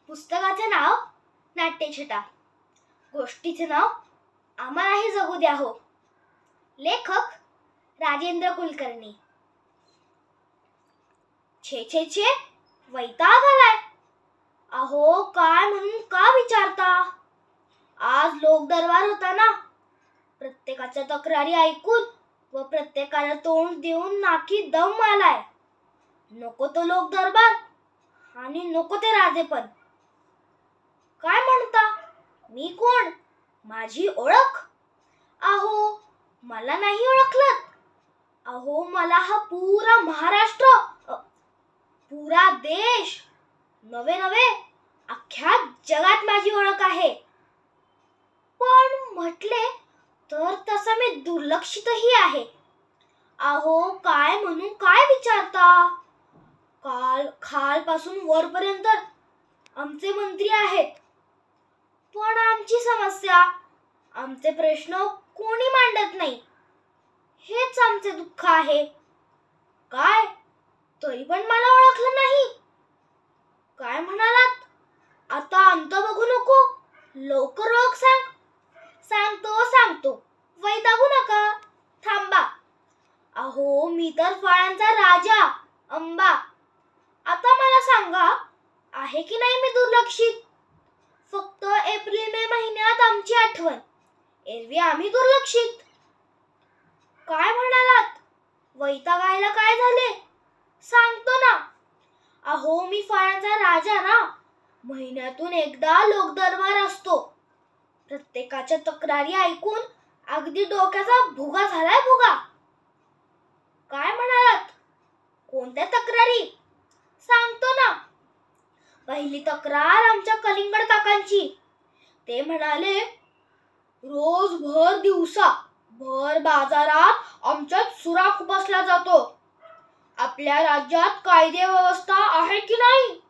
पुस्तकाचे नाव नाट्यछटा. गोष्टीचे नाव आम्हालाही जगू द्या हो. लेखक राजेंद्र कुलकर्णी. छे छे छे, वैताग आलाय. अहो, काय म्हणून का विचारता? आज लोक दरबार होता ना. प्रत्येकाच्या तक्रारी ऐकून व प्रत्येकाला तोंड देऊन नाकी दम आलाय. नको तो लोक दरबार आणि नको ते राजेपण. काय म्हणता? मी कोण? माझी ओळख? अहो, मला नाही ओळखलत. अहो, मला हा पुरा महाराष्ट्र, पुरा देश, नवे नवे अख्ख्या जगात माझी ओळख आहे. पण म्हटले तर तसा मी दुर्लक्षितही आहे. अहो, काय म्हणून काय विचारता? खालपासून वरपर्यंत आमचे मंत्री आहेत. पण आमची समस्या, आमचे प्रश्न कोणी मांडत नाही. हेच आमचे दुःख आहे. काय, तरी पण मला ओळखलं नाही? काय म्हणालात? आता अंत बघू नको, लवकर ओळख सांग. सांगतो, वैतागू नका, थांबा. अहो, मी तर फळांचा राजा, आंबा. आता मला सांगा, आहे की नाही मी दुर्लक्षित? फक्त एप्रिल मे महिन्यात आमची आठवण, एरवी आम्ही दुर्लक्षित. काय म्हणालात? वैतागायला काय झाले? सांगतो ना. अहो, मी फळांचा राजा ना. महिन्यातून एकदा लोकदरबार असतो. प्रत्येकाच्या तक्रारी ऐकून अगदी डोक्याचा भुगा झालाय, भुगा. काय म्हणालात? कोणत्या तक्रारी? सांगतो ना. पहिली तक्रार आमच्या कलिंगड काकांची. ते म्हणाले, रोज भर दिवसा भर बाजारात आमच्यात सुराख बसला जातो. आपल्या राज्यात कायदे व्यवस्था आहे की नाही?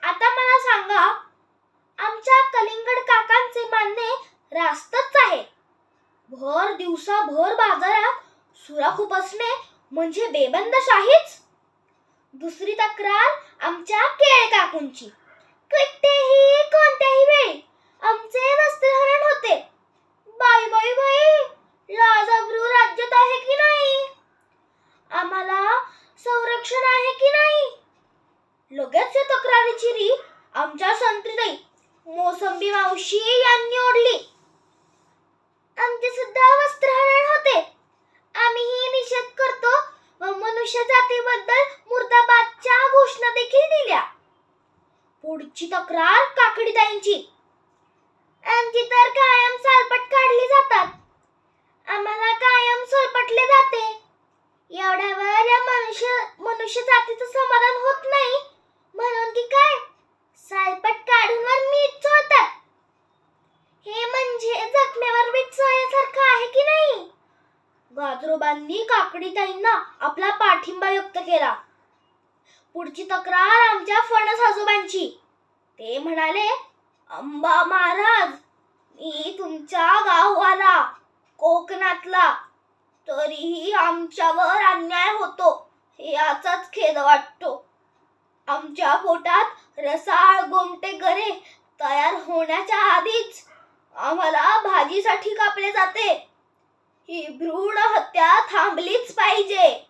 आता मला सांगा, आमच्या कलिंगड काकांचे मानणे रास्तच आहे. भर दिवसा भर बाजारात सुराख बसणे म्हणजे बेबंदशाहीच. दुसरी तक्रार आमच्या केळ काकूंची. कोणत्याही वेळी आमचे वस्त्रहरण होते. बाई बाई बाई, लाजाबरू राज्यात आहे की नाही? आम्हाला संरक्षण आहे की नाही? लगेच या तक्रारीची री आमच्या संत्रीताई मोसंबी मावशी यांनी ओढली. आमचे सुद्धा वस्त्रहरण होते. आम्हीही निषेध करतो व मनुष्य जातीबद्दल मुर्दाबादच्या घोषणा देखील दिल्या. पुढची तक्रार काकडीताईंची. आमची तर कायम सालपट काढली जातात. आम्हाला कायम सोलपटले जाते. एवढ्यावर या मनुष्य जातीचं समाधान होत नाही म्हणून की काय, सालपट काढून वर मीठ चोळतात. हे म्हणजे जखमेवर मीठ चोळल्यासारखं आहे की नाही? गाजरोबांनी काकडीताईंना आपला पाठिंबा व्यक्त केला. पुढची तक्रार आमच्या फणस आजोबांची. ते म्हणाले, अंबा महाराज, मी तुमच्या गाववाला, कोकणातला, तरीही आमच्यावर अन्याय होतो याचाच खेद वाटतो. आमच्या पोटात रसाळ गोमटे गरे तयार होण्याच्या आधीच आम्हाला भाजीसाठी कापले जाते. ही भ्रूण हत्या थांबलीच पाहिजे.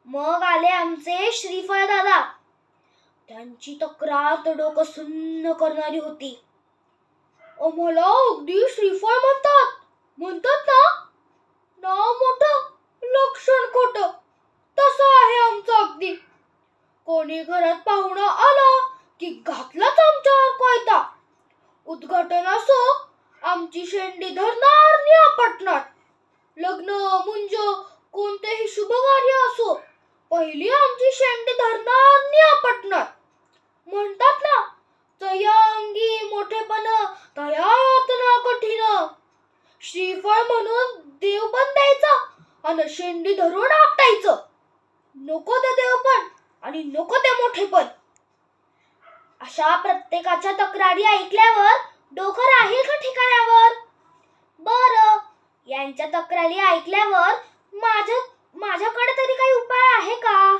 मग आले आमचे श्रीफळ दादा. त्यांची तक्रार तर डोकं सुन्न करणारी होती. आम्हाला अगदी श्रीफळ म्हणतात ना. नाव मोठं, लक्षण खोटं, तसं आहे आमचं अगदी. कोणी घरात पाहुणा आला की घातलाच आमच्यावर कोयता. उद्घाटन असो, आमची शेंडी धरणार नि आपटणार. लग्न मुंज कोणतेही शुभकार्य असो, पहिली आमची शेंडी धरणार नि आपटणार. म्हणतात ना, तया अंगी मोठेपण तया यातना कठीण. श्रीफळ म्हणून देव पण द्यायचा आणि शेंडी धरून आपटायचं. नको ते देवपण आणि नको ते मोठेपण. अशा प्रत्येकाच्या तक्रारी ऐकल्यावर डोकं राहील का ठिकाणावर? बरं, यांच्या तक्रारी ऐकल्यावर माझ्याकडे तरी काही उपाय आहे का?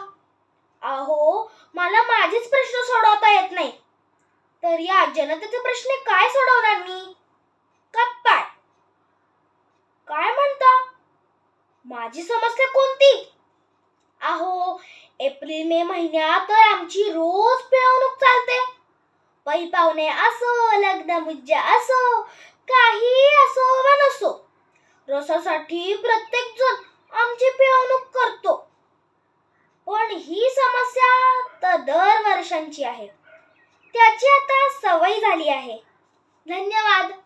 अहो, मला माझेच प्रश्न सोडवता येत नाही. तर या जनतेचे प्रश्न काय सोडवणार मी? काय काय म्हणता? माझी समस्या कोणती? अहो, एप्रिल मे महिन्यात तर आमची रोज पिळवणूक चालते. पै पाहुणे असो, लग्न मुज्जा असो, काही असो वा नसो, रसासाठी प्रत्येक जण आमची पिळवणूक करतो. पण ही समस्या तर दर वर्षांची आहे. त्याची आता सवय झाली आहे. धन्यवाद.